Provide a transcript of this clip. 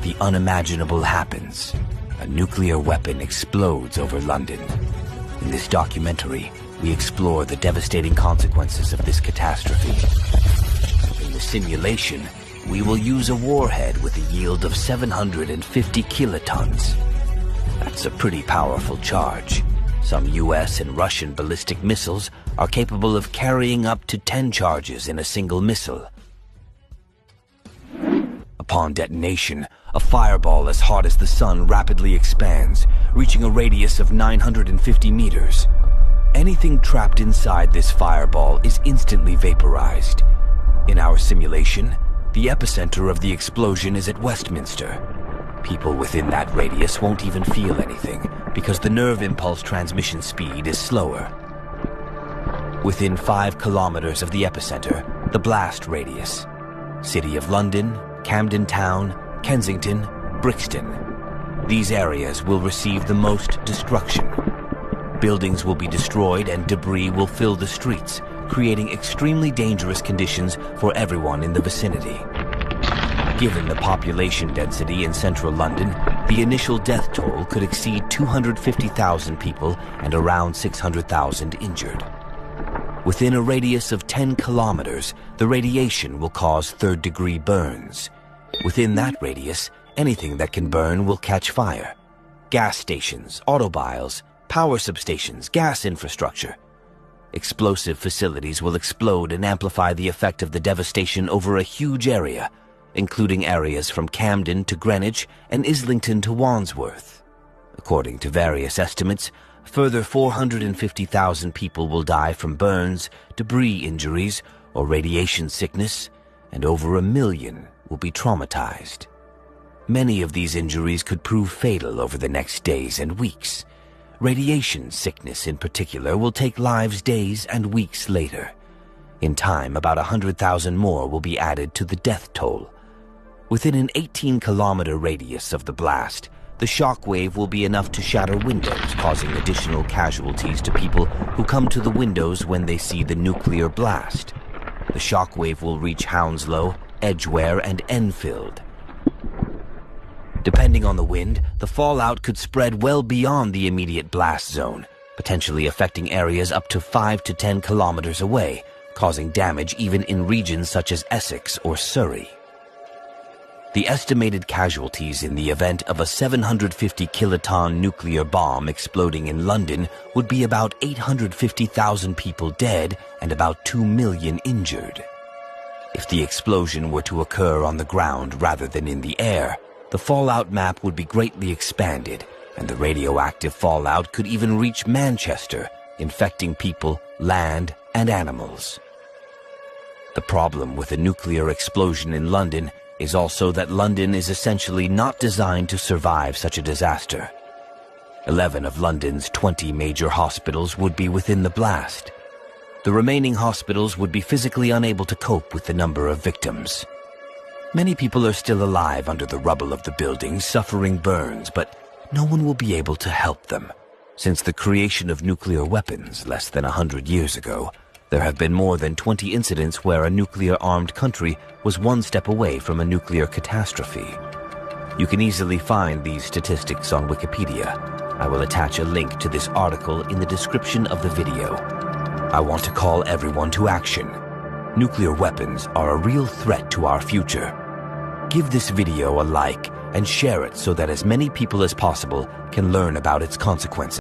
the unimaginable happens. A nuclear weapon explodes over London. In this documentary, we explore the devastating consequences of this catastrophe. In the simulation, we will use a warhead with a yield of 750 kilotons. That's a pretty powerful charge. Some US and Russian ballistic missiles are capable of carrying up to 10 charges in a single missile. Upon detonation, a fireball as hot as the sun rapidly expands, reaching a radius of 950 meters. Anything trapped inside this fireball is instantly vaporized. In our simulation, the epicenter of the explosion is at Westminster. People within that radius won't even feel anything because the nerve impulse transmission speed is slower. Within 5 kilometers of the epicenter, the blast radius. City of London, Camden Town, Kensington, Brixton. These areas will receive the most destruction. Buildings will be destroyed and debris will fill the streets, creating extremely dangerous conditions for everyone in the vicinity. Given the population density in central London, the initial death toll could exceed 250,000 people and around 600,000 injured. Within a radius of 10 kilometers, the radiation will cause third-degree burns. Within that radius, anything that can burn will catch fire. Gas stations, automobiles, power substations, gas infrastructure. Explosive facilities will explode and amplify the effect of the devastation over a huge area, including areas from Camden to Greenwich and Islington to Wandsworth. According to various estimates, a further 450,000 people will die from burns, debris injuries, or radiation sickness, and over 1 million will be traumatized. Many of these injuries could prove fatal over the next days and weeks. Radiation sickness in particular will take lives days and weeks later. In time, about 100,000 more will be added to the death toll. Within an 18-kilometer radius of the blast, the shock wave will be enough to shatter windows, causing additional casualties to people who come to the windows when they see the nuclear blast. The shock wave will reach Hounslow, Edgware, and Enfield. Depending on the wind, the fallout could spread well beyond the immediate blast zone, potentially affecting areas up to 5 to 10 kilometers away, causing damage even in regions such as Essex or Surrey. The estimated casualties in the event of a 750 kiloton nuclear bomb exploding in London would be about 850,000 people dead and about 2 million injured. If the explosion were to occur on the ground rather than in the air, the fallout map would be greatly expanded, and the radioactive fallout could even reach Manchester, infecting people, land, and animals. The problem with a nuclear explosion in London is also that London is essentially not designed to survive such a disaster. 11 of London's 20 major hospitals would be within the blast. The remaining hospitals would be physically unable to cope with the number of victims. Many people are still alive under the rubble of the buildings, suffering burns, but no one will be able to help them. Since the creation of nuclear weapons less than 100 years ago, there have been more than 20 incidents where a nuclear-armed country was one step away from a nuclear catastrophe. You can easily find these statistics on Wikipedia. I will attach a link to this article in the description of the video. I want to call everyone to action. Nuclear weapons are a real threat to our future. Give this video a like and share it so that as many people as possible can learn about its consequences.